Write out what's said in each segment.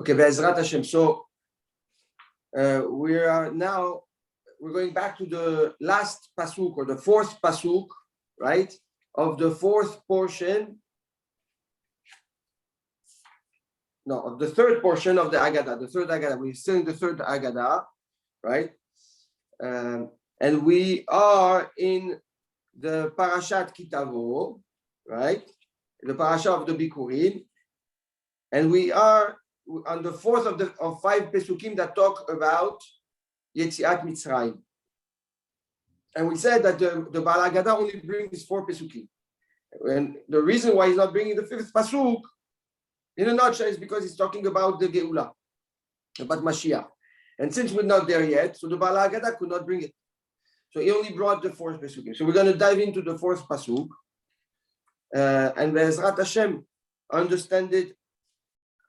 Okay, Be'ezrat Hashem. So we're going back to the last pasuk, or the fourth pasuk, right, of the fourth portion. No, of the third portion of the Agadah. The third Agadah. We're still in the third Agadah, right? And we are in the Parashat Kitavo, right? The Parasha of the Bikurim, and we are on the fourth of five Pesukim that talk about Yetziat Mitzrayim. And we said that the Baal Haggadah only brings four Pesukim. And the reason why he's not bringing the fifth Pasuk, in a nutshell, is because he's talking about the Geula, about Mashiach. And since we're not there yet, so the Baal Haggadah could not bring it. So he only brought the fourth Pesukim. So we're going to dive into the fourth Pasuk. And Be'ezrat Hashem, understand it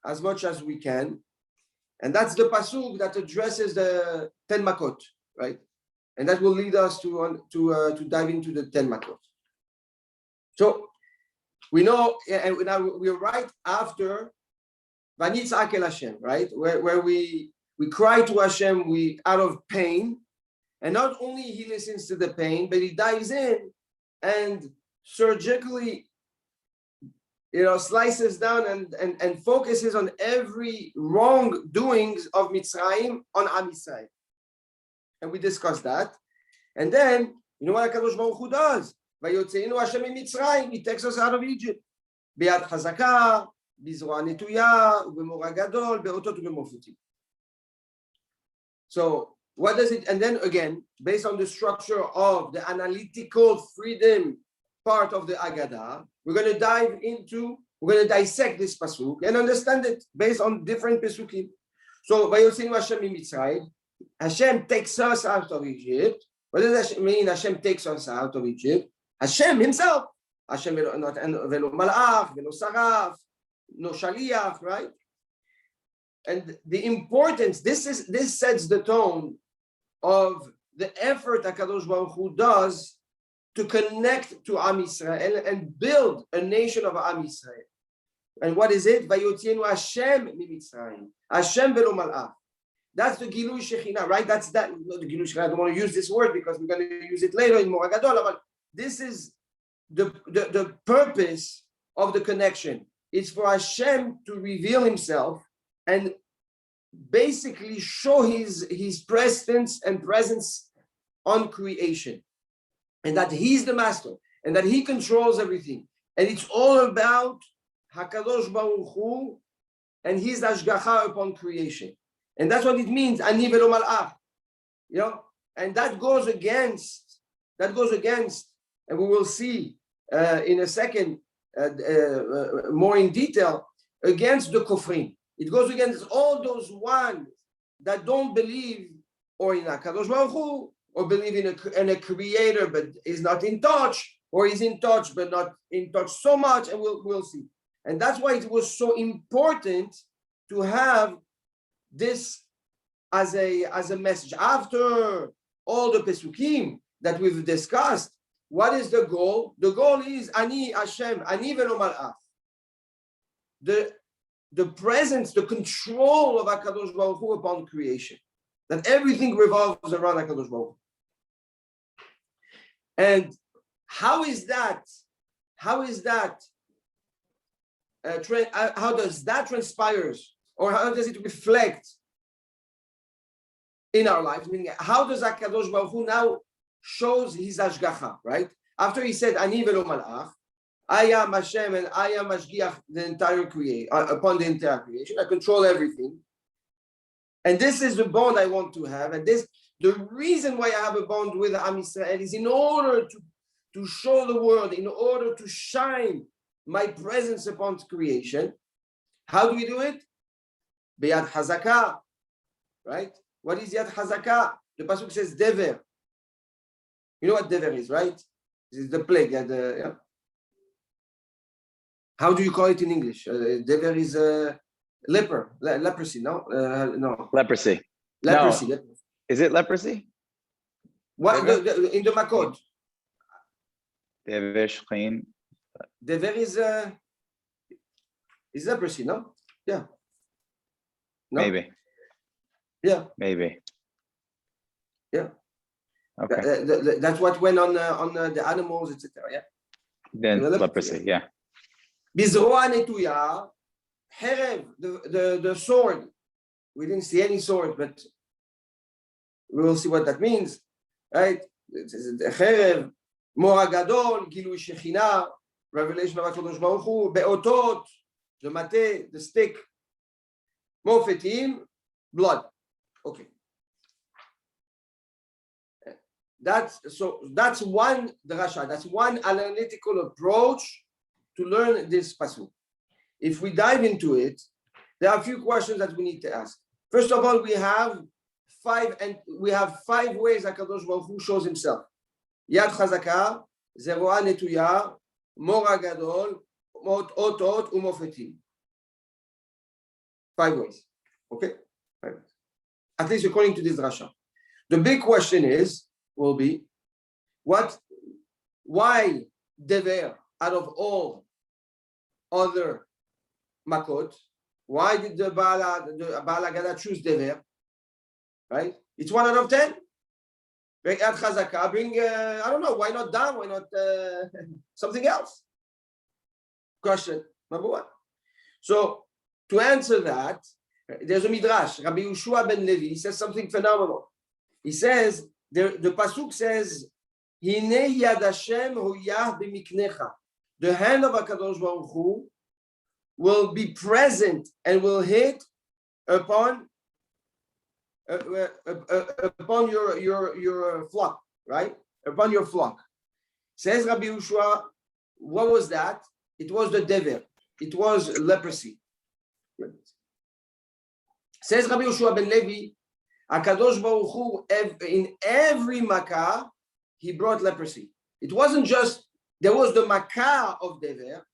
as much as we can. And that's the Pasuk that addresses the 10 Makot, right? And that will lead us to dive into the 10 Makot. So we know, and now we're right after Vanitzak El Hashem, right? Where we cry to Hashem, we out of pain. And not only he listens to the pain, but he dives in and surgically, slices down and focuses on every wrongdoings of Mitzrayim on Am Yisrael. And we discussed that. And then, you know what HaKadosh Baruch Hu does? Vayotzeinu Hashem Mitzrayim. He takes us out of Egypt. B'yad chazaka, b'zroa netuya, u'b'mora gadol, be'otot u'b'mofutim. So, what does it? And then again, based on the structure of the analytical freedom part of the Agadah, we're going to dissect this pasuk and understand it based on different pesukim. So, Vayotzeinu Hashem Mitzrayim, Hashem takes us out of Egypt. What does Hashem mean? Hashem takes us out of Egypt. Hashem himself. Hashem not velo malach, velo saraf, no shaliach, right? And the importance, this sets the tone of the effort HaKadosh Baruch Hu does to connect to Am Yisrael and build a nation of Am Yisrael. And what is it? Vayotzienu Hashem miMitzrayim. Hashem velo malach. That's the Gilui Shekhinah, right? That's that. The Gilui Shekhinah. I don't want to use this word because we're going to use it later in Mora Gadol. But this is the purpose of the connection. It's for Hashem to reveal himself and basically show his presence on creation. And that he's the master. And that he controls everything. And it's all about HaKadosh Baruch Hu and his Hashgacha upon creation. And that's what it means, ani velo malach. And that goes against, and we will see in a second more in detail, against the kofrim. It goes against all those ones that don't believe or in HaKadosh Baruch Hu, or believe in a creator but is not in touch, or is in touch but not in touch so much, and we'll see. And that's why it was so important to have this as a message. After all the Pesukim that we've discussed, what is the goal? The goal is Ani Hashem, Ani velo malach. The presence, the control of HaKadosh Baruch Hu upon creation. That everything revolves around HaKadosh Baruch Hu. And how is that? How does that transpires, or how does it reflect in our lives? Meaning, how does HaKadosh Baruch Hu now shows his Hashgacha, right? After he said, Ani velo malach, I am Hashem and I am Mashgiach upon the entire creation. I control everything. And this is the bond I want to have. And the reason why I have a bond with Am Yisrael is in order to show the world, in order to shine my presence upon creation. How do we do it? B'yad hazaka, right? What is yad hazaka? The pasuk says dever. You know what dever is, right? This is the plague. Yeah. How do you call it in English? Dever is leprosy, no? No. Leprosy. Leprosy. No. Is it leprosy? What in the Makot? Dever shchin. Dever is leprosy, no? Yeah. No? Maybe. Yeah. Maybe. Yeah. Okay. That's what went on the animals, etc. Yeah. Then leprosy. Yeah. Bizroa netuya, herev, the sword. We didn't see any sword, but we will see what that means, right? Cherev, Mora Gadol, Gilui Shechina, revelation of HaKadosh Baruch Hu, Be'otot, the mate, the stick, Mofetim, blood. Okay. That's one drasha, that's one analytical approach to learn this pasuk. If we dive into it, there are a few questions that we need to ask. First of all, we have five ways HaKadosh Baruch Hu shows himself. Yad Chazaka, Zeroa Netuya, Mora Gadol, Otot, Umofetim. 5 ways. Okay? 5 ways. At least according to this drasha. The big question will be, why Dever out of all other Makot? Why did the Baal HaGada choose Dever? Right? It's 1 out of 10. Bring Ad Chazaka, I don't know, why not Dam? Why not something else? Question number 1. So, to answer that, there's a Midrash. Rabbi Yehoshua ben Levi says something phenomenal. He says, the Pasuk says, Hinei yad Hashem huyah b'miknecha. The hand of HaKadosh Baruch Hu will be present and will hit upon your flock, right? Upon your flock. Says Rabbi Yehoshua, what was that? It was the dever. It was leprosy. Says Rabbi Yehoshua ben Levi, HaKadosh Baruch Hu, in every Makkah, he brought leprosy. It wasn't just, there was the Makkah of dever,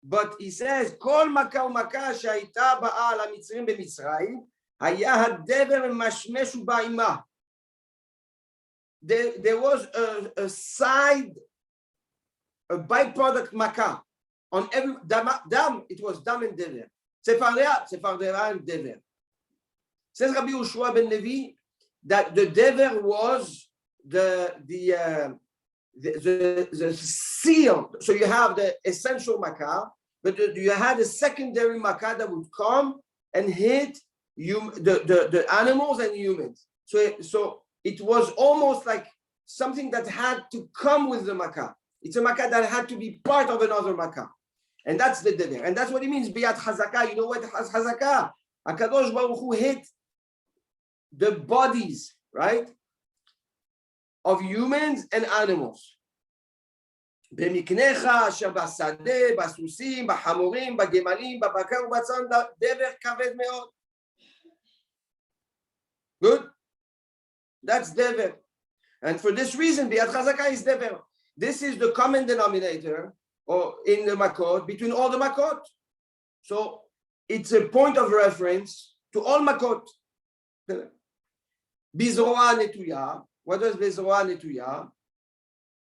but he says, Kol Makkah u'Makkah she'ayita ba'a al hamitzrim b'Mitzrayim, haya hadever mashmeshu ba'imah. There was a side, a byproduct Makkah. On every dam, it was dam and dever. Sephardea and dever. Says Rabbi Yehoshua ben Levi that the dever was the seal. So you have the essential Makkah, but you had a secondary Makkah that would come and hit the animals and humans. So it was almost like something that had to come with the Makkah. It's a Makkah that had to be part of another Makkah. And that's the dever. And that's what it means, Biyat Chazaka. You know what has Chazaka? HaKadosh Baruch Hu hit the bodies, right, of humans and animals. במקנך אשר בשדה, בסוסים, בחמורים, בגמלים, בבקר ובצאן, דבר כבד מאוד. Good? That's dever. And for this reason, Biyat Chazaka is dever. This is the common denominator or in the Makot, between all the Makot. So it's a point of reference to all Makot. Bizroa netuya. What does Bizroa netuya?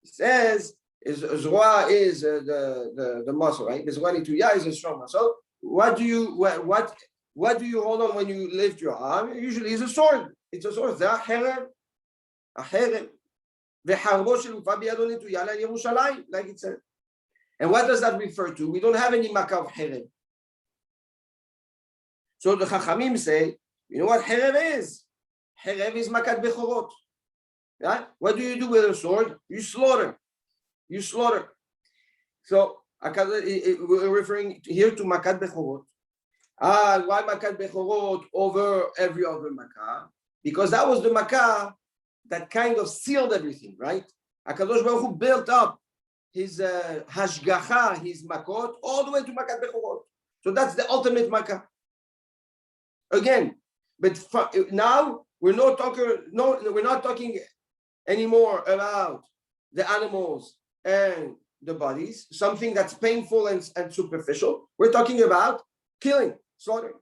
It says Zroa is the muscle, right? Bizroa netuya is a strong muscle. What do you hold on when you lift your arm? Usually it's a sword. It's a sword. זה החרב. החרב. וחרבו של גופה בידו נטויה לירושלים, like it said. And what does that refer to? We don't have any Makkah of Herev. So the Chachamim say, you know what Herev is? Herev is Makat Bechorot. Yeah? What do you do with a sword? You slaughter. You slaughter. So we're referring here to Makat Bechorot. Why Makat Bechorot over every other Makkah? Because that was the Makkah that kind of sealed everything, right? HaKadosh Baruch Hu built up his hashgacha, his makot, all the way to Makat Bechorot. So that's the ultimate Makkah. Again, but now we're not talking anymore about the animals and the bodies, something that's painful and superficial. We're talking about killing, slaughtering.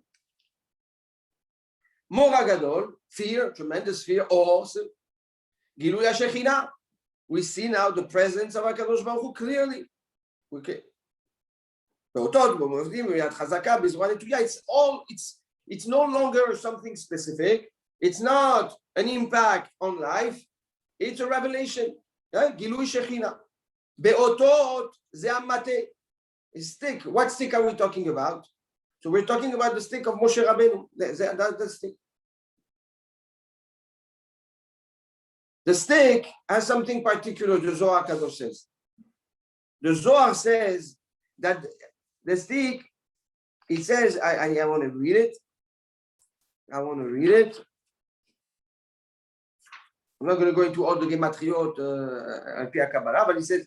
Mora Gadol, fear, tremendous fear, awesome. Gilui HaShekhinah. We see now the presence of HaKadosh Baruch Hu clearly. Okay. It's It's no longer something specific. It's not an impact on life. It's a revelation. Gilui Shechina. Be'otot ze amate. Stick. What stick are we talking about? So we're talking about the stick of Moshe Rabbeinu. That's the stick. The stick has something particular, the Zohar Kadosh says. The Zohar says that the stick, it says, I want to read it. I'm not going to go into all the gematriot al pi Kabbalah, but he says,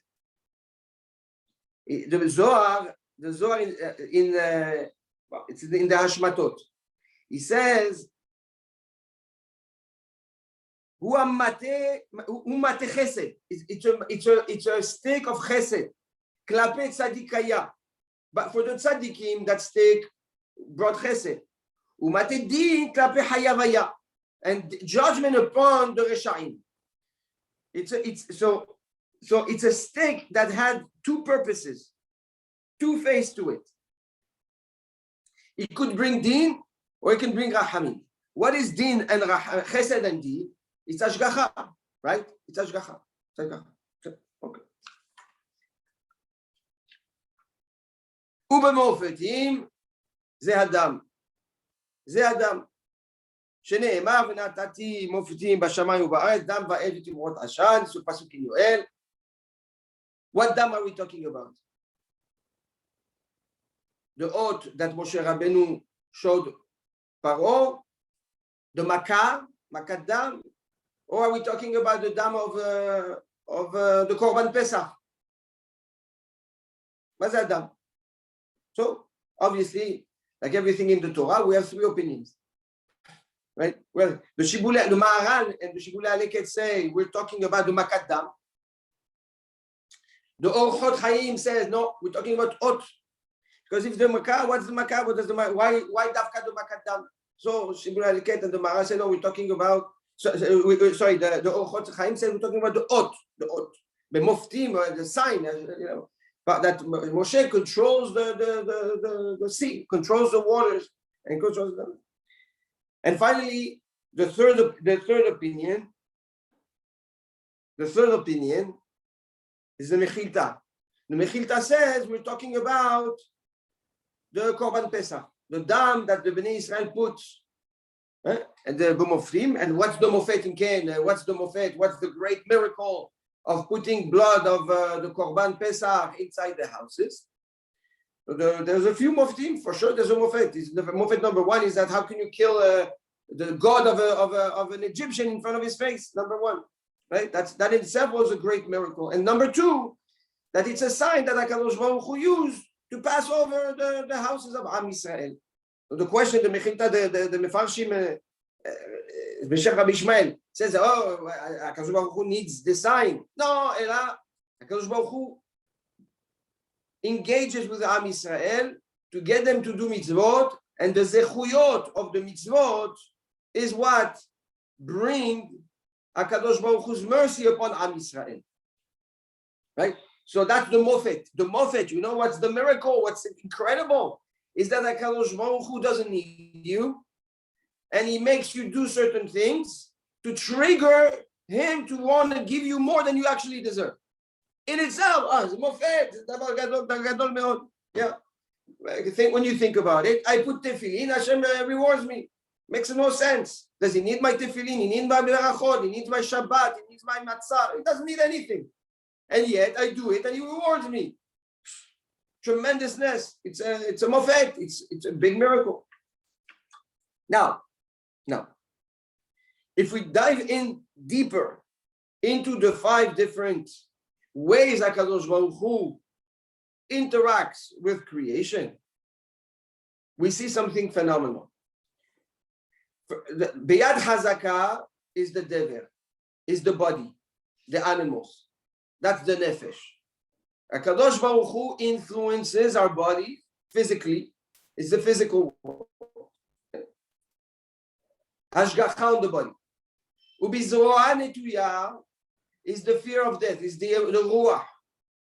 the Zohar it's in the Hashmatot. He says, it's a stick of chesed. Klape tzadikaya. But for the tzadikim, that stick brought chesed. Umate din klape hayavaya. And judgment upon the reshaim. So it's a stick that had two purposes, two faces to it. It could bring din or it can bring rahamim. What is din and chesed and din? It's ashgacha, right? It's ashgacha. Okay. ובמופתים זה אדם. זה אדם. שנאמר ונתתי מופתים בשמיים ובארץ, דם ואש ותמרות עשן, זה פסוק in יואל. What dam are we talking about? The oath that Moshe Rabbeinu showed Paro, the makat dam, or are we talking about the dam of the Korban Pessach? What's that dam? So obviously, like everything in the Torah, we have three opinions, right? Well, the Maharal and the Shibulei Aleket say we're talking about the makat dam. The Orchot Chaim says no, we're talking about oath. Because if the Makkah, what's the Makkah? What does the why Dafka the Makkah dam? So Shibulei Aleket and the Maharal say no, we're talking about. The Orchot Chaim says we're talking about the oath, the moftim, the sign, but that Moshe controls the sea, controls the waters, and controls them. And finally, the third opinion is the Mechilta. The Mechilta says we're talking about the Korban Pesach, the dam that the Bnei Israel puts, and the B'mofrim. And what's the Mofet in Ken? What's the Mofet? What's the great miracle of putting blood of the Korban Pesach inside the houses? There's a few Moftim, for sure. There's a Mofet. The Mofet number one is that how can you kill the god of an Egyptian in front of his face? Number one, right? That itself was a great miracle. And number two, that it's a sign that HaKadosh Baruch Hu used to pass over the houses of Am Yisrael. So the question, the Mechilta, the Mefarshim, B'Shem Rabbi Ishmael says, oh, HaKadosh Baruch Hu needs the sign. No, HaKadosh Baruch Hu engages with Am Yisrael to get them to do mitzvot, and the zechuyot of the mitzvot is what bring HaKadosh Baruch Hu's mercy upon Am Yisrael. Right? So that's the Mofet. The Mofet, you know what's the miracle? What's incredible is that HaKadosh Baruch Hu doesn't need you, and he makes you do certain things to trigger him to want to give you more than you actually deserve. In itself, it's Mofet. Yeah. When you think about it, I put tefillin, Hashem rewards me. Makes no sense. Does he need my tefillin? He needs my berachot. He needs my Shabbat. He needs my matzah. He doesn't need anything. And yet I do it and he rewards me. Tremendousness. It's a mofet. It's a big miracle. Now, if we dive in deeper into the 5 different ways HaKadosh Baruch Hu interacts with creation, we see something phenomenal. Beyad Hazaka is the dever, is the body, the animals. That's the nefesh. HaKadosh Baruch Hu influences our body physically. It's the physical world. Hashgacha on the body. Ubizroa netuya is the fear of death. Is the ruach,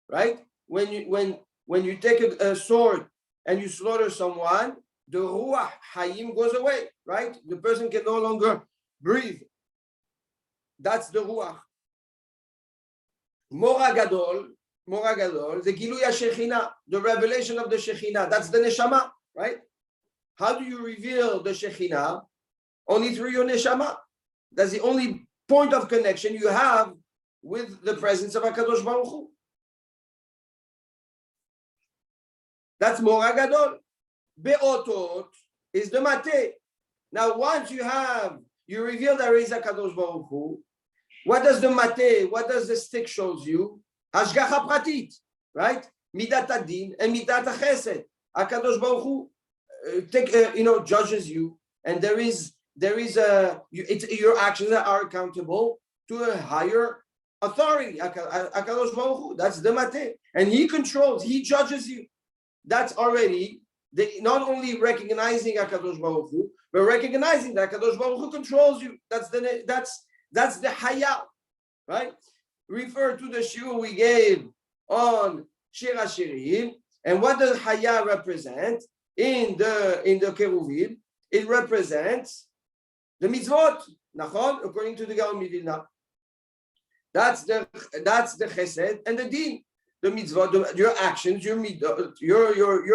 right? When you take a sword and you slaughter someone, the ruach hayim goes away, right? The person can no longer breathe. That's the ruach. Mora gadol, the gilui shechina, the revelation of the shechina. That's the neshama, right? How do you reveal the shechina? Only through your neshama. That's the only point of connection you have with the presence of HaKadosh Baruch Hu. That's Mora Gadol. Be'otot is the mate. Now, once you reveal there is HaKadosh Baruch Hu, what does the mate, what does the stick shows you? Hashgacha pratit, right? Midat adin and midat chesed. HaKadosh Baruch Hu judges you, and there is your actions are accountable to a higher authority. HaKadosh Baruch Hu, that's the mate, and he controls, he judges you. That's already not only recognizing HaKadosh Baruch Hu, but recognizing that HaKadosh Baruch Hu controls you. That's the haya, right? Refer to the shiur we gave on Shir HaShirim, and what does haya represent in the Keruvim? It represents the mitzvot, nachon, according to the Gaon Mivilna. That's the chesed and the din. The mitzvot, your actions, your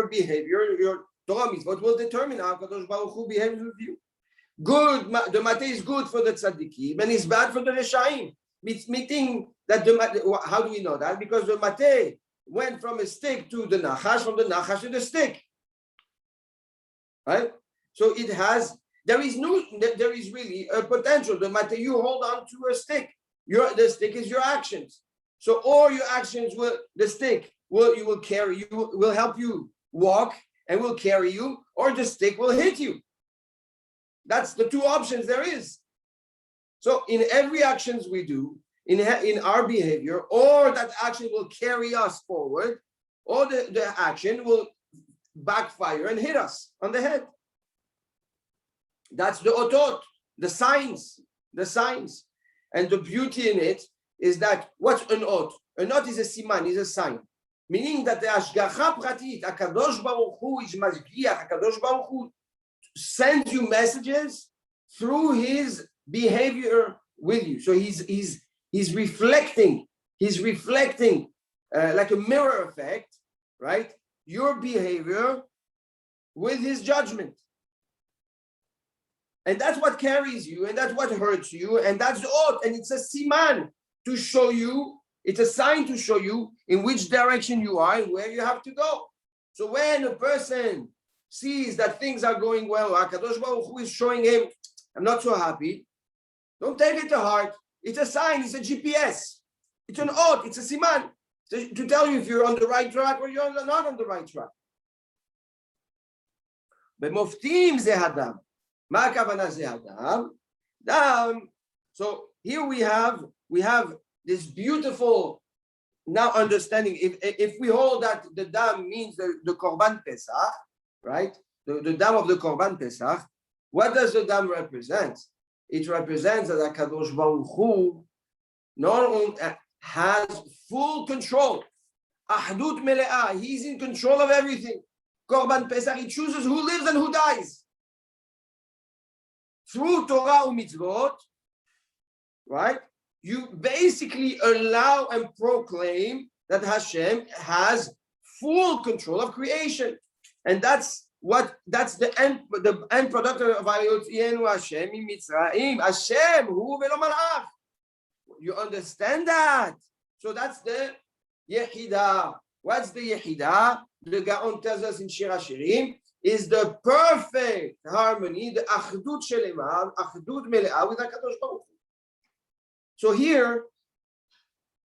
behavior, your Torah mitzvot will determine how Kadosh Baruch Hu behaves with you. Good, the mate is good for the tzaddikim, and it's bad for the reshaim. Meaning that how do we know that? Because the mate went from a stick to the nachash, from the nachash to the stick. Right? So there is really a potential. The mate, you hold on to a stick. The stick is your actions. So all your actions will carry you, will help you walk and will carry you, or the stick will hit you. That's the two options there is. So in every actions we do, in our behavior, or that action will carry us forward, or the action will backfire and hit us on the head. That's the otot, the signs. And the beauty in it is that what's an ot? An ot is a siman, is a sign. Meaning that the hashgacha pratit, HaKadosh Baruch Hu is mashgiach, HaKadosh Baruch Hu sends you messages through his behavior with you. So he's reflecting like a mirror effect, right? Your behavior with his judgment. And that's what carries you, and that's what hurts you, and that's the ot, and it's a siman to show you, it's a sign to show you in which direction you are and where you have to go. So when a person sees that things are going well, HaKadosh Baruch Hu is showing him, I'm not so happy, don't take it to heart. It's a sign, it's a GPS. It's an ot, it's a siman to tell you if you're on the right track or you're not on the right track. But moftim ze hadam. Ma kavana ze hadam. So here we have this beautiful now understanding. If we hold that the dam means the korban Pesach, right? The dam of the korban Pesach. What does the dam represent? It represents that HaKadosh Baruch Hu not only has full control, ahdut mele'ah, he's in control of everything. Korban Pesach, he chooses who lives and who dies. Through Torah and mitzvot, right? You basically allow and proclaim that Hashem has full control of creation. And that's the end product of Vayotzienu Hashem in Mitzrayim. Hashem hu velo malach. You understand that? So that's the Yehidah. What's the Yehidah? The Gaon tells us in Shir HaShirim is the perfect harmony, the achdut shelema, achdut mele'ah with HaKadosh Baruch Hu. So here,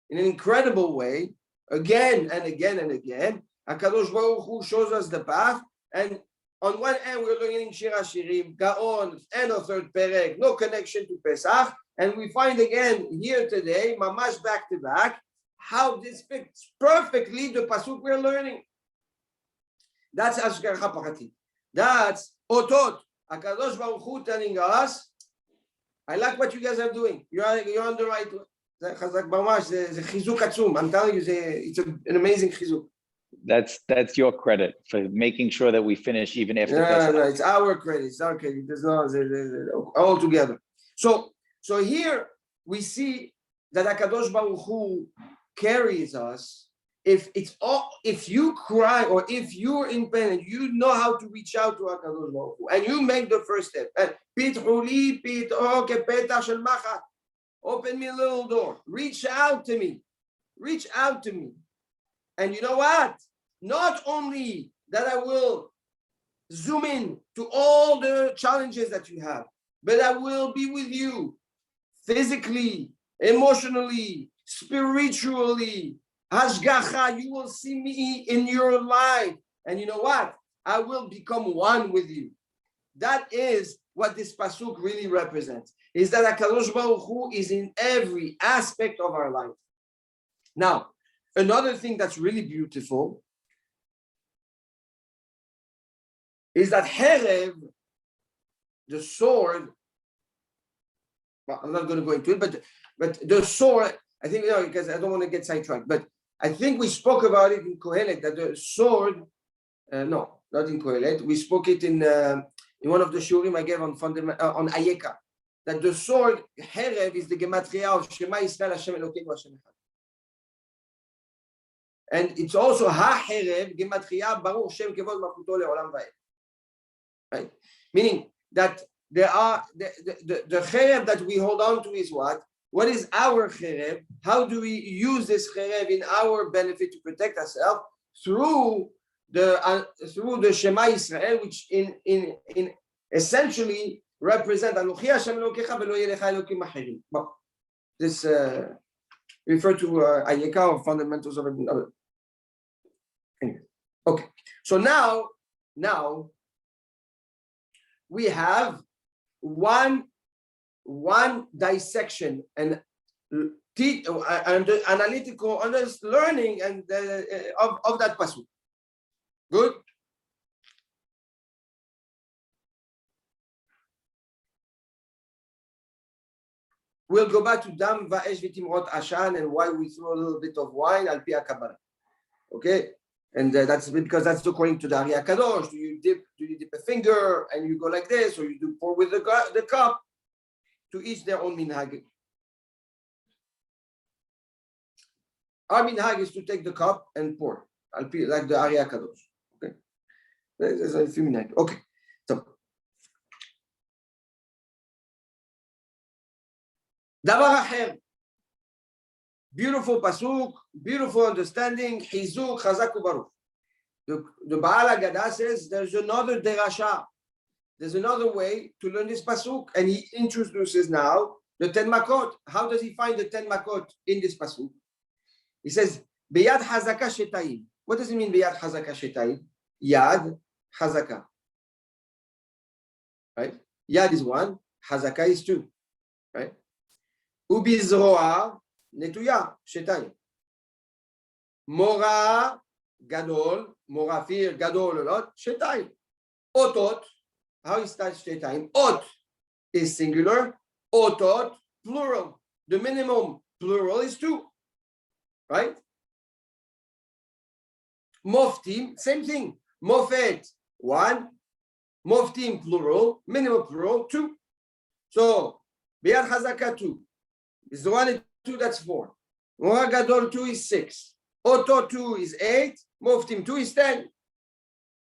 in an incredible way, again and again and again, HaKadosh Baruch Hu shows us the path. And on one end, we're learning Shir HaShirim, Gaon, and a third perek, no connection to Pesach. And we find again here today, mamash back to back, how this fits perfectly the pasuk we're learning. That's Ashgacha Pratit. That's Otot. HaKadosh Baruch Hu telling us, I like what you guys are doing. You're on the right way. Chazak mamash, the chizuk atzum. I'm telling you, it's an amazing chizuk. That's your credit for making sure that we finish even after Pessach. No, it's our credit. It's our credit. There's no all together. So here we see that Hakadosh Baruch Hu carries us. If you cry or if you're in pain and you know how to reach out to Hakadosh Baruch Hu and you make the first step and open me a little door, reach out to me, and you know what? Not only that I will zoom in to all the challenges that you have, but I will be with you physically, emotionally, spiritually. Hashgacha, you will see me in your life. And you know what? I will become one with you. That is what this pasuk really represents, is that HaKadosh Baruch Hu is in every aspect of our life. Now, another thing that's really beautiful is that Herev, the sword, well, I'm not going to go into it, but the sword, I think, because I don't want to get sidetracked, but I think we spoke about it in Kohelet, that the sword, no, not in Kohelet, we spoke it in one of the shurim I gave on Ayeka, that the sword, Herev, is the gematria of Shema Yisrael Hashem Elokeinu Hashem Echad. And it's also Ha-Herev, gematria Baruch Shem Kevod Malchuto Le'olam Va'ed. Right? Meaning that there are the Herev that we hold on to is what? What is our Herev? How do we use this Herev in our benefit to protect ourselves? Through the Shema Yisrael, which in essentially represent Anochi Hashem Elokecha v'lo yeh lecha elokim acherim. Well, this refer to Ayeka or fundamentals of it. Anyway, okay. So now we have one dissection and analytical learning and of that pasuk. Good. We'll go back to Dam Va'esh V'Timrot Ashan and why we throw a little bit of wine al pi HaKabbalah. Okay, and that's because that's according to the Ari HaKadosh. Do you dip a finger and you go like this, or you do pour with the cup? To each their own minhag. Our minhag is to take the cup and pour, like the Ari HaKadosh. Okay, there's a few minhag. Okay, so Davar Acher, beautiful pasuk, beautiful understanding. Chizuk Chazak Ubaruch. The Baal Haggadah says there's another derasha. There's another way to learn this pasuk, and he introduces now the 10 makot. How does he find the 10 makot in this pasuk? He says, Beyad Hazaka Shetayim. What does it mean, Beyad Hazaka Shetayim? Yad Hazaka. Right? Yad is one, Hazaka is two. Right? Ubizroa Netuya Shetayim. Mora Gadol, Morafir Gadol a lot, Shetayim. Otot. How is that Shetayim? Ot is singular, otot plural. The minimum plural is two, right? Moftim, same thing. Mofet, one. Moftim plural, minimum plural, two. So Biyad Chazaka, two. Is the one and two, that's four. Mora Gadol, two is six. Otot, two is eight. Moftim, two is 10.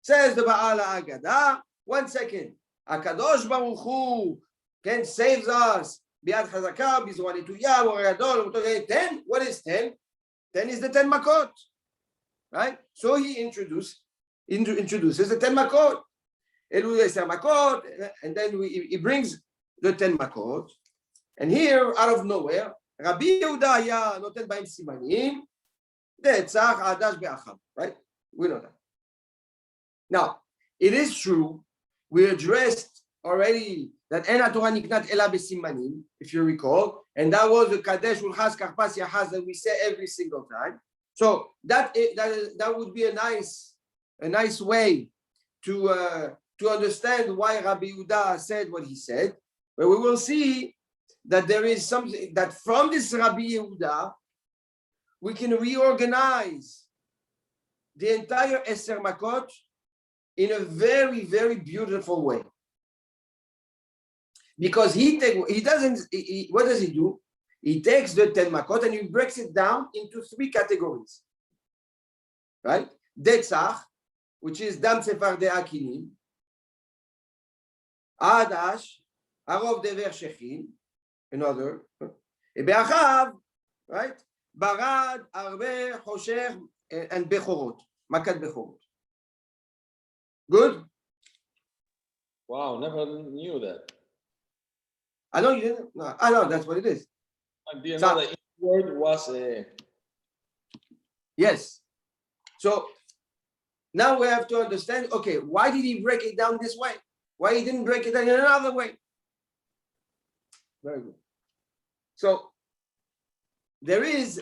Says the Baal Haggadah. 1 second. HaKadosh Baruch Hu can saves us. Biyad Chazaka, Bizwan Etuya, Mora Gadol, 10. What is 10? 10 is the 10 makot. Right? So he introduces the 10 makot. Elu Yisrael makot, and then he brings the 10 makot. And here, out of nowhere, Rabbi Yehuda היה נותן בהם סימנים, דצח עדש באחם. Right? We know that. Now, it is true, we addressed already that אין התורה נקנת אלא בסימנים, if you recall, and that was the Kadesh Ulchas Karpas Yahaz that we say every single time. So that would be a nice way to understand why Rabbi Yehuda said what he said. But we will see that there is something that from this Rabbi Yehuda we can reorganize the entire Eser Makot in a very, very beautiful way. Because what does he do? He takes the 10 Makot and he breaks it down into 3 categories. Right? Detzach, which is Dam Tzefardei Akinim, Adash, Arov Dever Shechin, another, Be'achav, right? Barad, Arbe, Hosher, and Bechorot, Makat Bechorot. Good? Wow, never knew that. I know you didn't. No, I know that's what it is. I didn't know that each word was Yes. So now we have to understand, okay, why did he break it down this way? Why he didn't break it down in another way? Very good. So there is,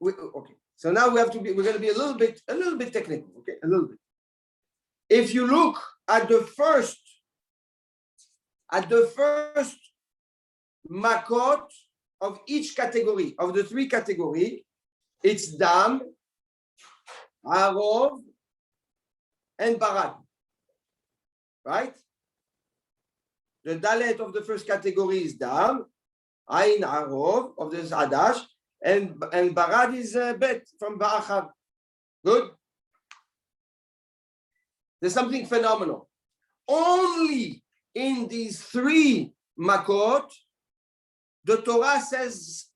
okay. So now we're going to be a little bit technical, okay? A little bit. If you look at the first makot of each category, of the 3 categories, it's Dam, Arov, and Barad. Right? The Dalet of the first category is Dam, Ain Arov of the Adash, and Barad is Bet from Ba'achav. Good? There's something phenomenal. Only in these 3 makot, the Torah says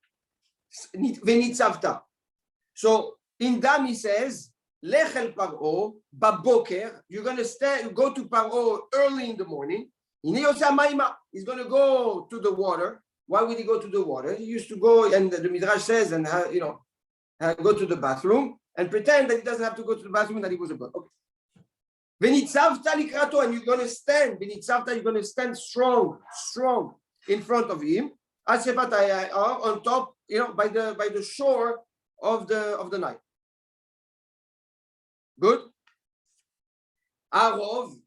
Venitzavta. So in Dam he says, Lech el Paro, Baboker, you're going to go to Paro early in the morning. He's going to go to the water. Why would he go to the water? He used to go, and the Midrash says, and go to the bathroom and pretend that he doesn't have to go to the bathroom and that he was a bird. Okay. Venitzavta likrato, and you're going to stand. Venitzavta, you're going to stand strong in front of him. On top, by the shore of the night. Good. Arov,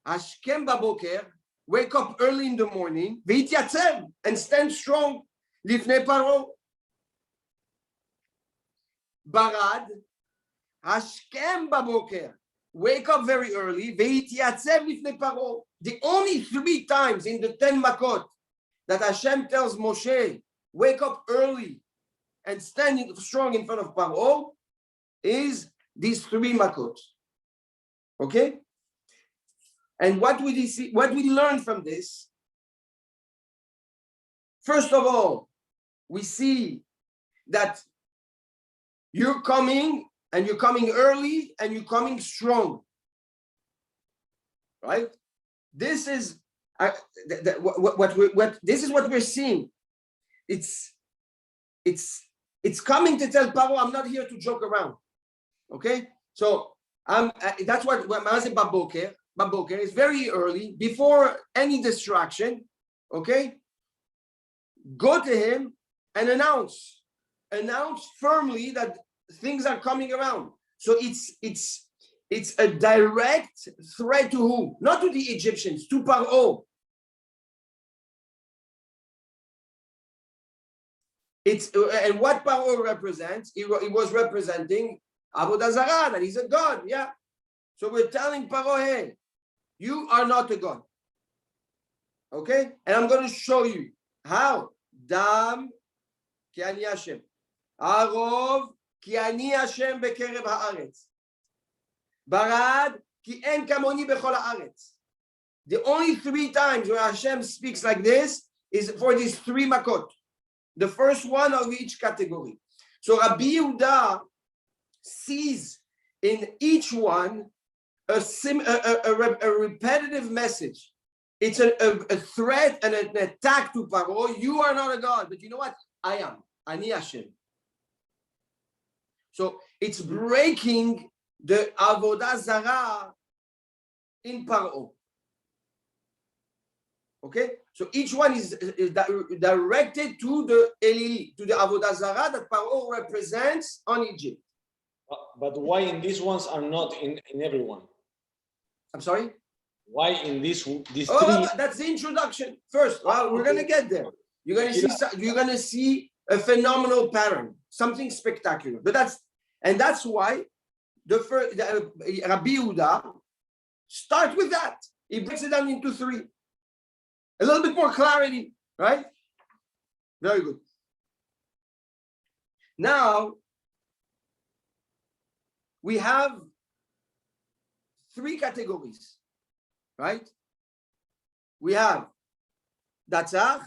Hashkem baboker, wake up early in the morning, veityatzem, and stand strong. Lifnei Paro. Barad, Hashkem baboker, wake up very early, veityatzem lifnei Paro. The only 3 times in the 10 makot that Hashem tells Moshe, wake up early and standing strong in front of Paro, is these 3 makot. Okay? And what we see, what we learn from this? First of all, we see that you're coming early and you're coming strong. Right? This is this is what we're seeing. It's coming to tell Paro, I'm not here to joke around. Okay, so that's what Baboker is very early, before any distraction. Okay, go to him and announce firmly that things are coming around. So it's a direct threat to who? Not to the Egyptians, to Paro. And what Paro represents, he was representing Avodah Zarah, that he's a god, yeah. So we're telling Paro, hey, you are not a god. Okay? And I'm going to show you how. Dam ki ani Hashem. Arov ki ani Hashem bekerev haaretz. Barad ki en kamoni bechol haaretz. The only 3 times where Hashem speaks like this is for these 3 makot. The first one of each category. So Rabbi Yehuda sees in each one a repetitive message. It's a threat and an attack to Paro. You are not a god, but you know what? I am. Ani Hashem. So it's breaking the Avodah Zarah in Paro. Okay? So each one is directed to the Eli, to the Avodah Zarah that Paro represents on Egypt. But why in these ones are not in everyone? I'm sorry? Why in these 3? That's the introduction. First, well, we're going to get there. You're going to see a phenomenal pattern, something spectacular. But that's why Rabbi Yehuda starts with that. He breaks it down into three. A little bit more clarity, right? Very good. Now, we have three categories, right? We have Datzach,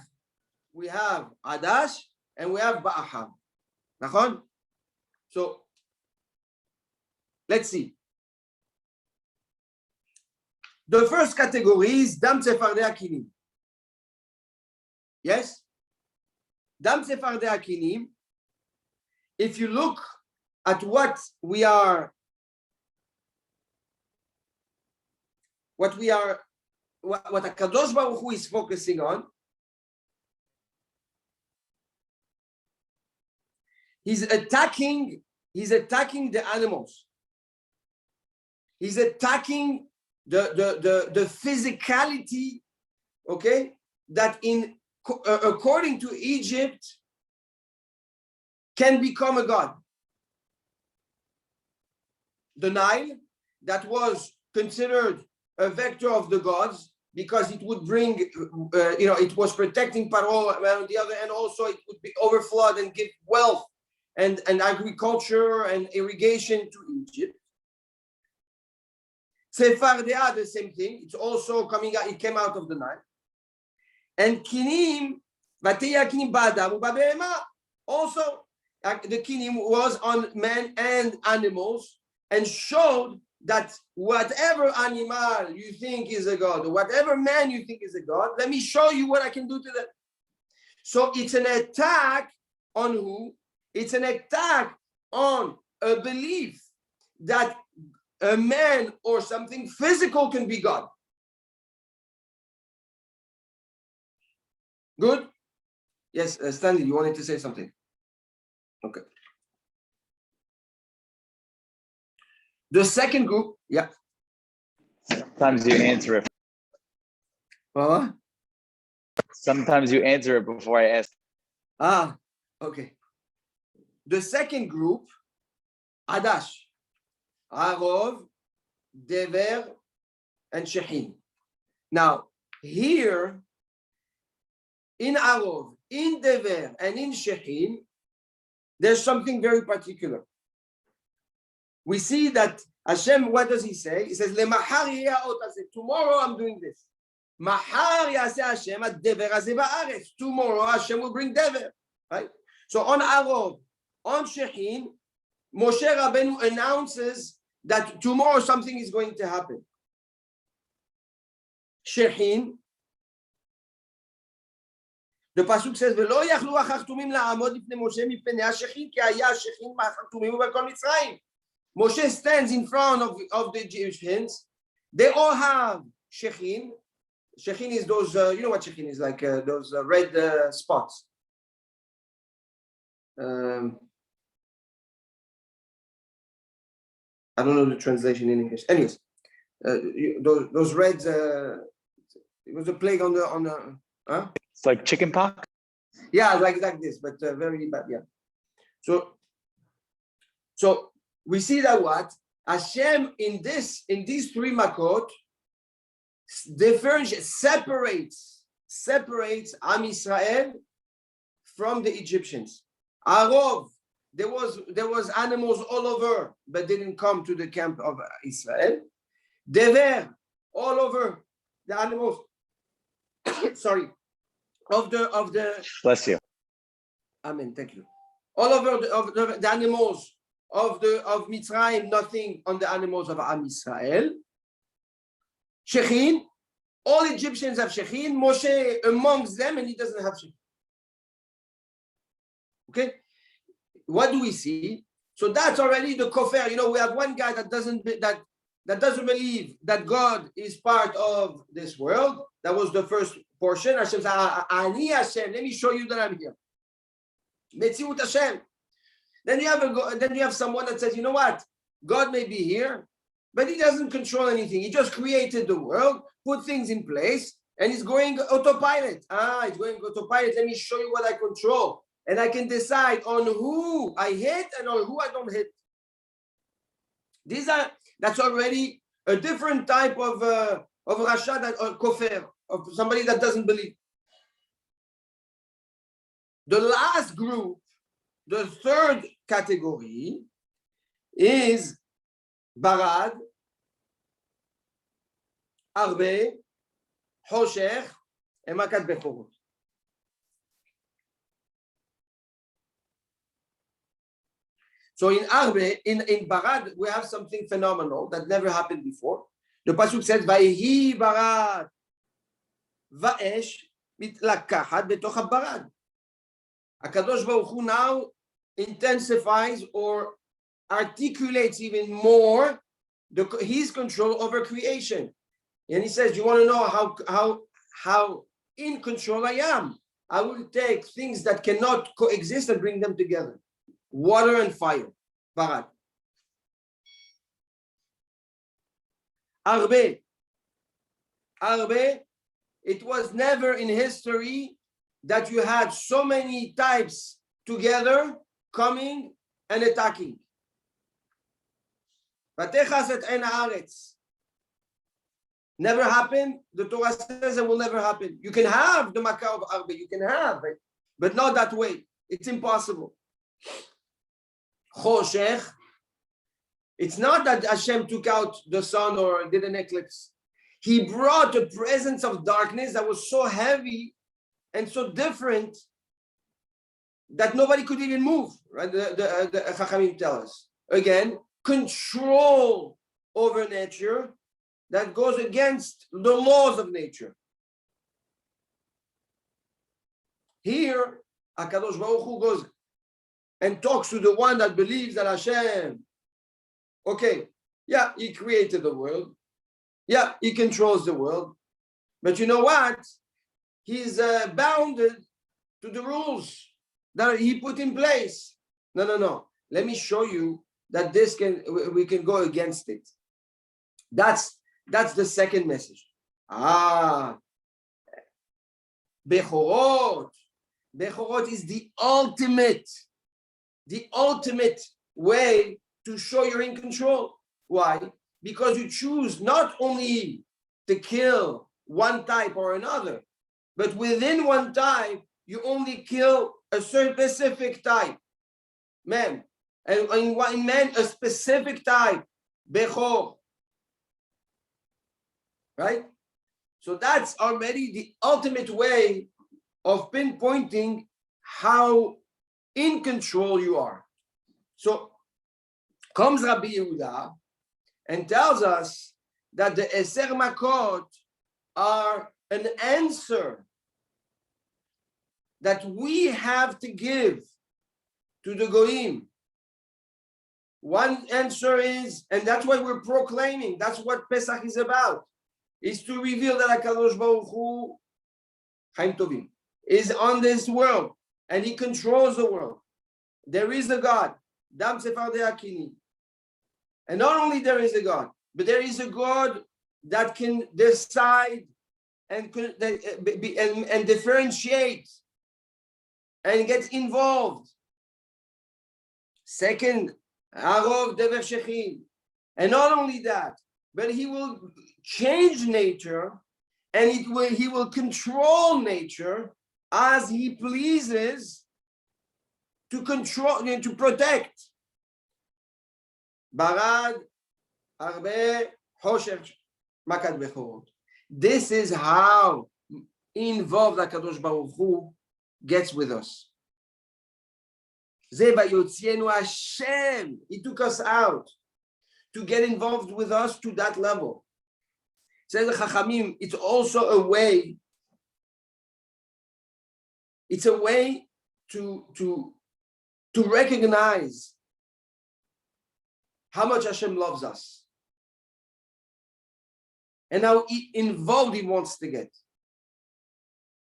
we have Adash, and we have Ba'aham. Nachon? So, let's see. The first category is Dam Tzefardei Akinim. Yes? Dam Tzefardei Akinim, if you look at what HaKadosh Baruch Hu is focusing on, he's attacking the animals. He's attacking the physicality, okay, that according to Egypt can become a god. The Nile, that was considered a vector of the gods because it would bring, it was protecting Paro, on the other hand also it would be overflowed and give wealth and agriculture and irrigation to Egypt. Tzefardea, the same thing. It's also coming out, it came out of the Nile. And Kinim, Vateya Kinim Ba'adam U'Ba'Behema, also the Kinim was on men and animals and showed that whatever animal you think is a god, or whatever man you think is a god, let me show you what I can do to them. So it's an attack on who? It's an attack on a belief that a man or something physical can be God. Good? Yes, Stanley, you wanted to say something? Okay. The second group, yeah. Sometimes you answer it. What? Sometimes you answer it before I ask. Okay. The second group, Adash, Arov, Dever, and Shechin. Now, here, in Arov, in Dever, and in Shechin, there's something very particular. We see that Hashem, what does he say? He says, tomorrow I'm doing this. Tomorrow Hashem will bring Dever. Right? So on Arov, on Shechin, Moshe Rabbeinu announces that tomorrow something is going to happen. Shechin, the pasuk says, "V'lo yachlu hachtumim la'amod lifnei Moshe mipnei hashechin ki haya hashechin ma'achtumim u'bekol Mitzrayim." Moshe stands in front of the Egyptians. They all have shechin. Shechin is those, you know what shechin is like, those red spots. I don't know the translation in English. Anyways, those reds. It was a plague on the. It's like chicken pox. Yeah, like this, but very bad. Yeah. So we see that what Hashem in these three makot separates Am Israel from the Egyptians. Arov, there was animals all over, but didn't come to the camp of Israel. Dever, all over the animals. Sorry, of the. Bless you. Amen. Thank you. All over the animals of Mitzrayim, nothing on the animals of Am Israel. Shechin, all Egyptians have Shechin. Moshe amongst them, and he doesn't have Shechin. Okay, what do we see? So that's already the kofer. You know, we have one guy that doesn't believe that God is part of this world. That was the first portion. Hashem said, "Ani Hashem, let me show you that I'm here." Metziut Hashem. Then you have someone that says, you know what? God may be here, but he doesn't control anything. He just created the world, put things in place, and he's going autopilot. He's going autopilot. Let me show you what I control. And I can decide on who I hit and on who I don't hit. That's already a different type of rasha, or kofer, of somebody that doesn't believe. The last group, the third category, is barad, arbe, hoshech, and makat bechorot. So in arbe, in barad, we have something phenomenal that never happened before. The pasuk says, "Vayhi barad, va'esh mitlakachat betoch habarad." HaKadosh Baruch Hu now intensifies or articulates even more his control over creation. And he says, you want to know how in control I am? I will take things that cannot coexist and bring them together. Water and fire. Barad. Arbe. Arbe, it was never in history that you had so many types together coming and attacking. Never happened. The Torah says it will never happen. You can have the Makkah of Arbe, you can have it, but not that way. It's impossible. Choshech, it's not that Hashem took out the sun or did an eclipse. He brought a presence of darkness that was so heavy and so different that nobody could even move. Right? The Chachamim tell us. Again, control over nature that goes against the laws of nature. Here, HaKadosh Baruch Hu goes and talks to the one that believes that Hashem, okay, yeah, he created the world. Yeah, he controls the world. But you know what? He's bounded to the rules that he put in place. No. Let me show you that we can go against it. That's the second message. Bechorot. Bechorot is the ultimate way to show you're in control. Why? Because you choose not only to kill one type or another, but within one type, you only kill a certain specific type. Man. And in man, a specific type. Bechor. Right? So that's already the ultimate way of pinpointing how in control you are. So comes Rabbi Yehuda and tells us that the Eser Makot are an answer that we have to give to the Goyim. One answer is, and that's what we're proclaiming, that's what Pesach is about, is to reveal that HaKadosh Baruch Hu, Chaim Tovim, is on this world, and he controls the world. There is a God, Dam Sephardei Akini. And not only there is a God, but there is a God that can decide and differentiate and get involved. Second, Arov Dever Shechim. And not only that, but he will change nature and he will control nature as he pleases to control and to protect. Barad, Arbe, Hoshech, Makat Bechorot. This is how involved HaKadosh Baruch Hu gets with us. Ze vayotzienu Hashem. He took us out to get involved with us to that level. Says the Chachamim, it's also a way. It's a way to recognize how much Hashem loves us and how involved he wants to get,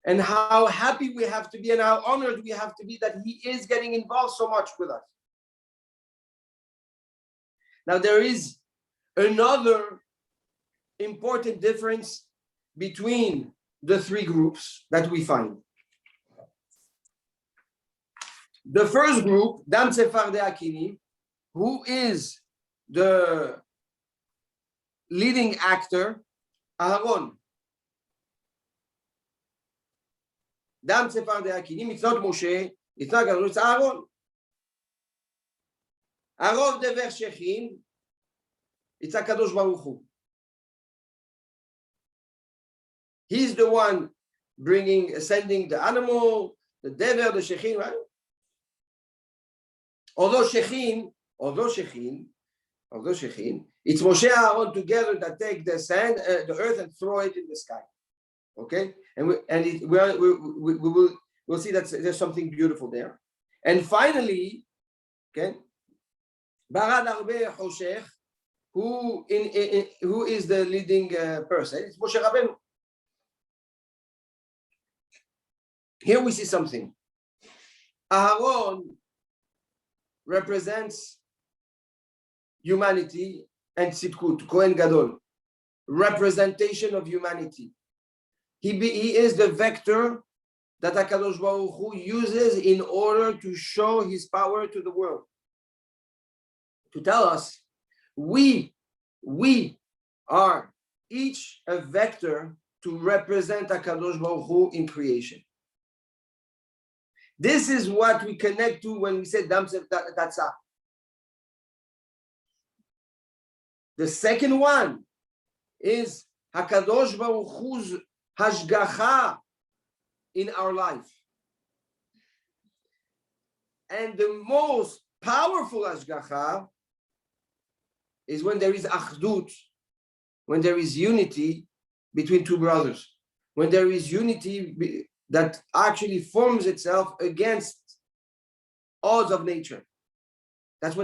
and how happy we have to be and how honored we have to be that he is getting involved so much with us. Now, there is another important difference between the three groups that we find. The first group, Dam Sephardei Akini, who is the leading actor, Aaron. Dam Tzefar de Akinim, it's not Moshe, it's not Gadol, it's Aaron. Arov Dever Shechin, it's HaKadosh Baruch Hu. He's the one sending the animal, the Dever, the Shechin, right? Although Shechin, it's Moshe and Aaron together that take the sand, the earth, and throw it in the sky. Okay, and we'll see that there's something beautiful there. And finally, okay, Barad Arbe Hoshech, who is the leading person? It's Moshe Rabbeinu. Here we see something. Aaron represents humanity and Tzidkut, Kohen Gadol, representation of humanity. He is the vector that HaKadosh Baruch Hu uses in order to show his power to the world. To tell us, we are each a vector to represent HaKadosh Baruch Hu in creation. This is what we connect to when we say Dam Tzefar. The second one is HaKadosh Baruch Hu's hashgacha in our life. And the most powerful hashgacha is when there is achdut, when there is unity between two brothers, when there is unity that actually forms itself against odds of nature. That's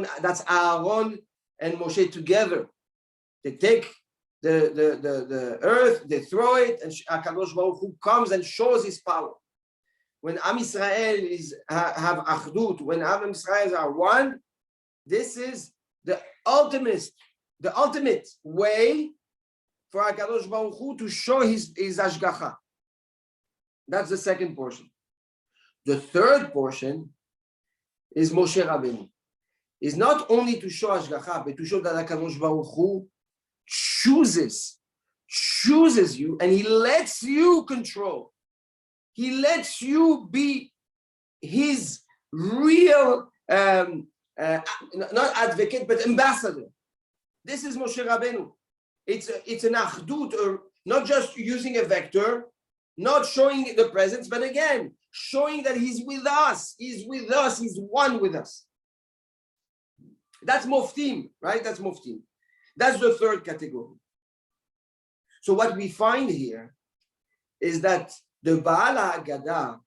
Aaron and Moshe together. They take the earth, they throw it, and HaKadosh Baruch Hu comes and shows his power. When Am Yisrael have achdut, when Am Yisrael are one, this is the ultimate way for HaKadosh Baruch Hu to show his hashgacha. That's the second portion. The third portion is Moshe Rabbeinu. Is not only to show hashgacha, but to show that HaKadosh Baruch Hu chooses you, and he lets you control. He lets you be his real, not advocate, but ambassador. This is Moshe Rabbeinu. It's an achdut, not just using a vector, not showing the presence, but again, showing that he's with us. He's with us. He's one with us. That's Moftim, right? That's Moftim. That's the third category. So what we find here is that the Baal HaGadah,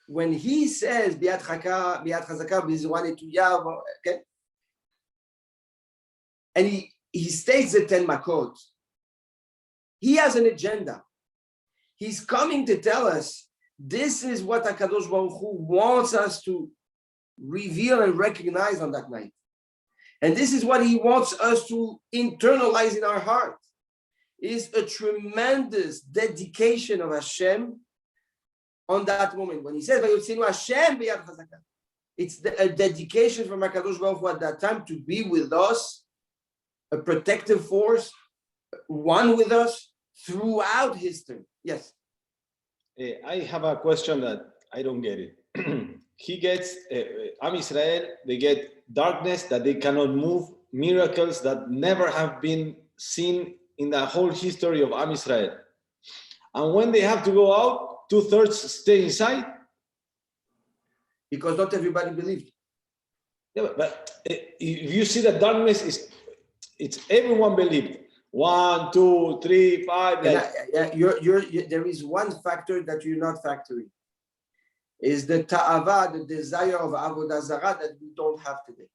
when he says Biat Chazaka B'Zwan Etuyav, okay, and he states the 10 Makot, he has an agenda. He's coming to tell us this is what HaKadosh Baruch Hu wants us to reveal and recognize on that night. And this is what he wants us to internalize in our heart, is a tremendous dedication of Hashem on that moment. When he says, Hashem, it's a dedication from HaKadosh Baruch Hu at that time to be with us, a protective force, one with us throughout history. Yes. I have a question that I don't get it. He gets, Am Yisrael, they get darkness that they cannot move, miracles that never have been seen in the whole history of Am Yisrael. And when they have to go out, 2/3 stay inside. Because not everybody believed. Yeah, but if you see that darkness it's everyone believed. 1, 2, 3, 5. There is one factor that you're not factoring. Is the ta'ava, the desire of avodah zarah that we don't have today.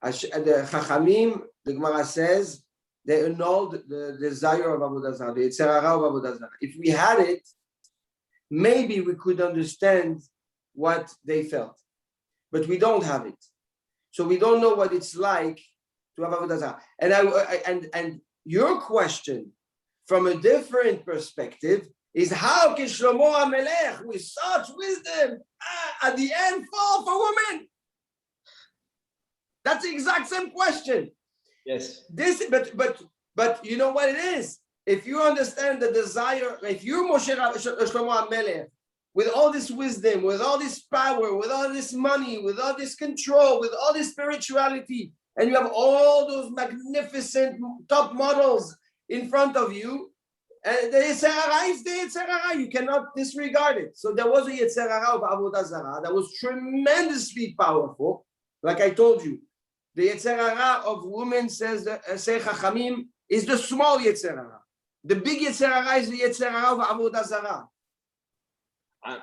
The Chachamim, the Gemara says, they annulled the desire of avodah zarah, the Yetzer hara of avodah zarah. If we had it, maybe we could understand what they felt, but we don't have it, so we don't know what it's like to have avodah zarah. And your question, from a different perspective, is how can Shlomo HaMelech, with such wisdom, at the end fall for women? That's the exact same question. Yes. But you know what it is? If you understand the desire, if you're Moshe Shlomo HaMelech, with all this wisdom, with all this power, with all this money, with all this control, with all this spirituality, and you have all those magnificent top models in front of you, and the Yetzer Hara is the Yetzer Hara. You cannot disregard it. So there was a Yetzer Hara of Avodah Zarah that was tremendously powerful. Like I told you, the Yetzer Hara of women, say Chachamim, is the small Yetzer Hara. The big Yetzer Hara is the Yetzer Hara of Avodah Zarah.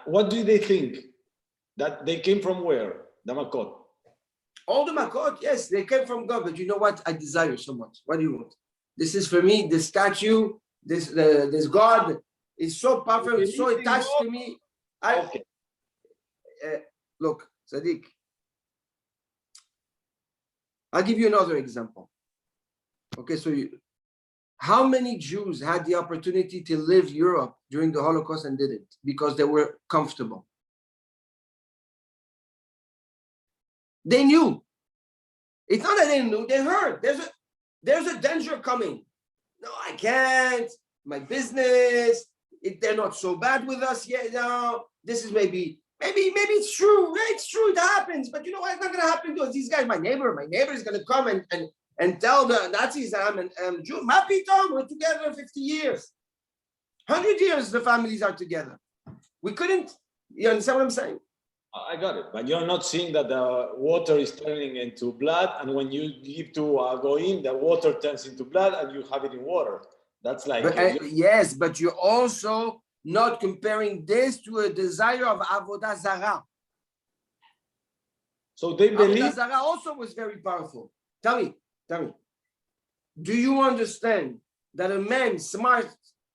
What do they think? That they came from where? The Makot. All the Makot, yes, they came from God. But you know what? I desire so much. What do you want? This is for me. The statue, this God is so powerful. It's so attached to me. Look, Sadiq. I'll give you another example. Okay, so how many Jews had the opportunity to live Europe during the Holocaust and didn't because they were comfortable? They knew. It's not that they knew, they heard. There's a danger coming. No, I can't. My business, they're not so bad with us yet. No, this is maybe it's true. It's true, it happens. But you know what? It's not going to happen to us. These guys, my neighbor is going to come and tell the Nazis I'm Jew. Happy Tom, we're together 50 years. 100 years the families are together. We couldn't, you understand what I'm saying? I got it, but you're not seeing that the water is turning into blood, and when you give to go in, the water turns into blood, and you have it in water. That's like yes, but you're also not comparing this to a desire of Avodah Zarah. So they believe. Avodah Zarah also was very powerful. Tell me, do you understand that a man smart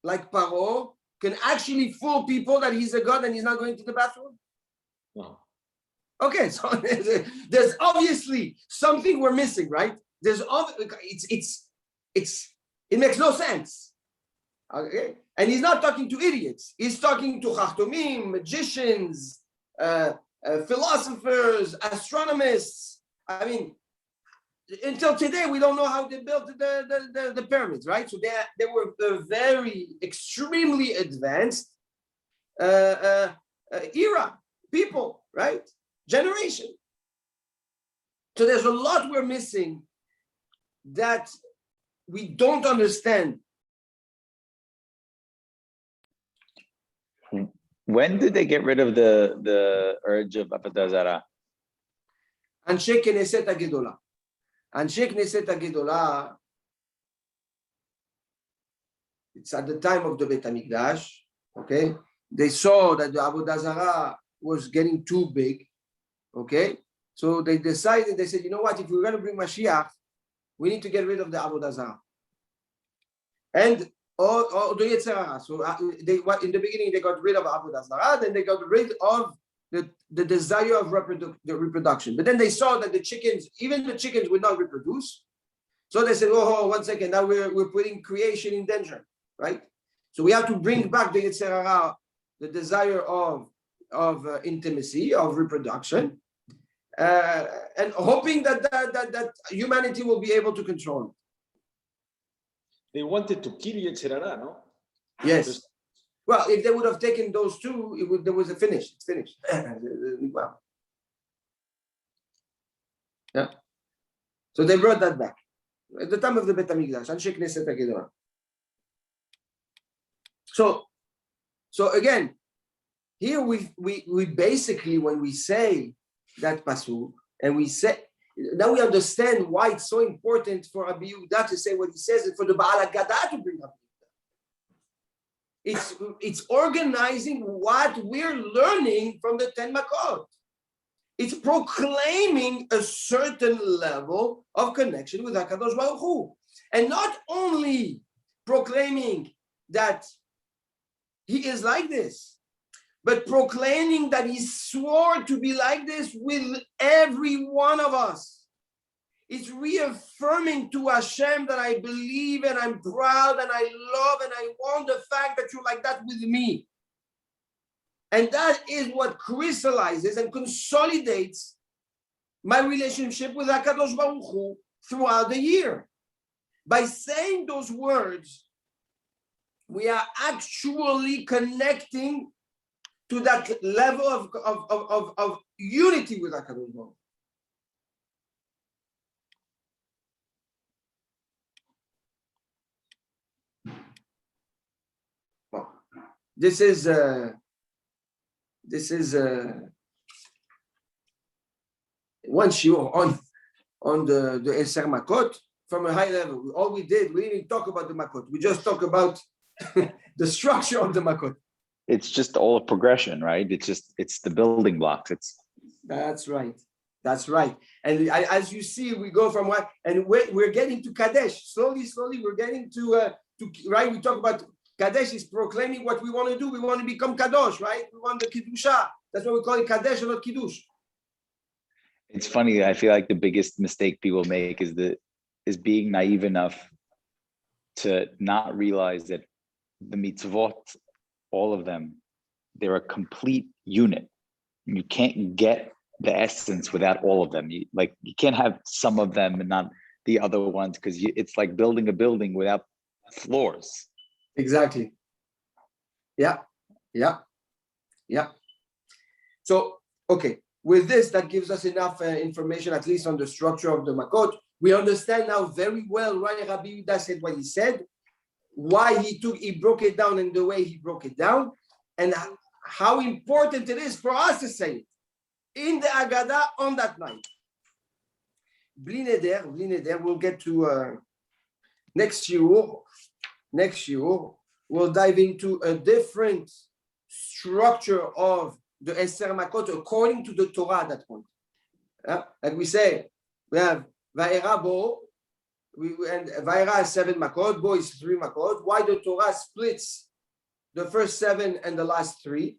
like Paro can actually fool people that he's a god and he's not going to the bathroom? No. Okay, so there's obviously something we're missing, right? It makes no sense. Okay, and he's not talking to idiots. He's talking to chachtomim, magicians, philosophers, astronomers. I mean, until today, we don't know how they built the pyramids, right? So they were very extremely advanced era people, right? Generation. So there's a lot we're missing that we don't understand. When did they get rid of the urge of Avodah Zarah? Anshe Knesset HaGedolah. Anshe Knesset HaGedolah, it's at the time of the Beit HaMikdash, okay? They saw that the Avodah Zarah was getting too big, okay? So they decided, they said, you know what, if we're going to bring Mashiach, we need to get rid of the Avodah Zarah. And or the Yetzer Hara. So in the beginning, they got rid of Avodah Zarah, then they got rid of the desire of reproduction. But then they saw that even the chickens would not reproduce. So they said, oh, 1 second, now we're putting creation in danger, right? So we have to bring back the Yetzer Hara, the desire of intimacy, of reproduction, and hoping that humanity will be able to control it. They wanted to kill Yetzer Hara, no? Yes. Well, if they would have taken those two, there was a finish. It's finished. Wow. Yeah. So they brought that back at the time of the Beit HaMikdash. Anshe Knesset HaGedolah. So again, here we basically, when we say that pasuk, and we say, now we understand why it's so important for Rabbi Yehuda to say what he says and for the Baal HaGadah to bring up. It's organizing what we're learning from the 10 Makot. It's proclaiming a certain level of connection with HaKadosh Baruch Hu. And not only proclaiming that he is like this, but proclaiming that he swore to be like this with every one of us. It's reaffirming to Hashem that I believe and I'm proud and I love and I want the fact that you're like that with me. And that is what crystallizes and consolidates my relationship with HaKadosh Baruch Hu throughout the year. By saying those words, we are actually connecting to that level of unity with HaKadosh Baruch Hu. This is one shiur on the Eser Makot from a high level. All we did, we didn't talk about the Makot. We just talk about the structure of the Makot. It's just all a progression, right? It's the building blocks. That's right. And as you see, we go from what, and we're getting to Kadesh. Slowly, we're getting to right? We talk about Kadesh is proclaiming what we want to do. We want to become Kadosh, right? We want the Kiddusha. That's why we call it Kadesh and not Kiddush. It's funny. I feel like the biggest mistake people make is being naive enough to not realize that the mitzvot, all of them, they're a complete unit. You can't get the essence without all of them. You can't have some of them and not the other ones, because it's like building a building without floors. Exactly. Yeah. So, okay. With this, that gives us enough information, at least on the structure of the Makot. We understand now very well why Rabbi Yehuda said what he said, why he broke it down in the way he broke it down, and how important it is for us to say it in the Agada on that night. Bli neder, we'll get to next shiur, we'll dive into a different structure of the Eser Makot according to the Torah at that point. Like we say, we have Va'era Bo, and Va'era has 7 Makot, Bo is 3 Makot. Why the Torah splits the first 7 and the last 3?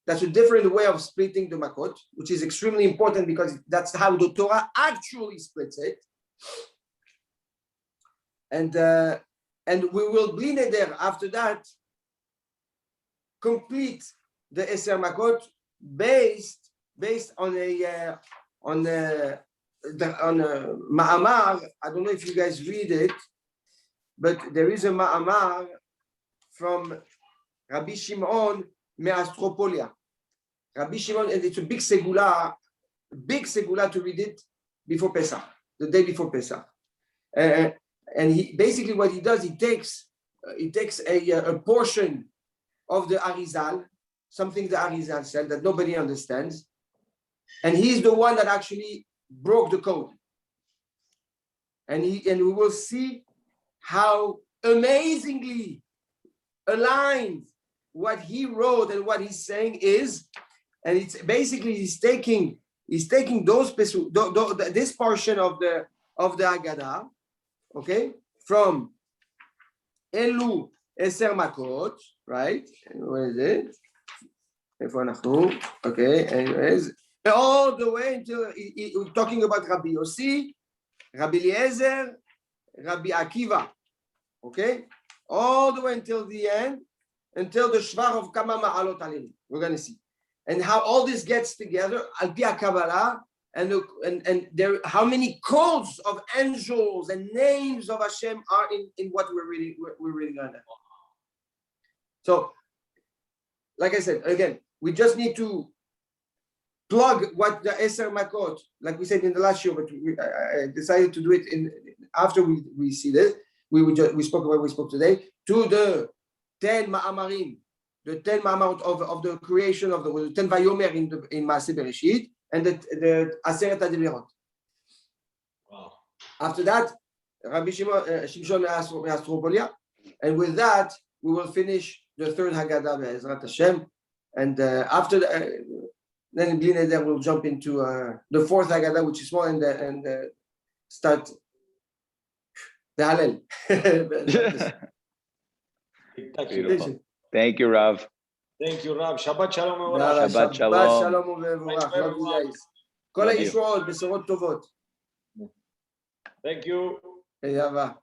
That's a different way of splitting the Makot, which is extremely important because that's how the Torah actually splits it. And we will Bli neder after that complete the Eser Makot based on a ma'amar. I don't know if you guys read it, but there is a ma'amar from Rabbi Shimon Me'astropolia. Rabbi Shimon, and it's a big segula to read it before Pessach, the day before Pessach. And he basically what he does, he takes a portion of the Arizal, something the Arizal said that nobody understands, and he's the one that actually broke the code. And we will see how amazingly aligned what he wrote and what he's saying is, and it's basically he's taking those this portion of the Haggadah, okay, from Elu Eser Makot, right? And where is it? Okay, anyways, all the way until we're talking about Rabbi Yossi, Rabbi Eliezer, Rabbi Akiva, okay, all the way until the end, until the Shvar of Kama Ma'alot Alenu. We're going to see, and how all this gets together, Al Pi HaKabbalah, and there, how many codes of angels and names of Hashem are in what we're reading on that. So, like I said, again, we just need to plug what the Eser Makot, like we said in the last show, but I decided to do it after we see this. We spoke about what we spoke today, to the 10 Ma'amarim, the 10 Ma'amarot of the creation of the 10 Vayomer in Maaseh Bereshit, and the Aseret HaDeverot. Wow. After that, Rabbi Shimshon Me'astropolia, and with that, we will finish the third Haggadah Be'ezrat Hashem, and after then Bli neder will jump into the fourth Haggadah, which is small, and start the Hallel. Beautiful. Thank you, Rav. Thank you, Rav. Shabbat Shalom. Shabbat Shalom. Shabbat Shalom ומבורך. Love you guys. כל הישועות, בשורות טובות. Thank you. אהבה.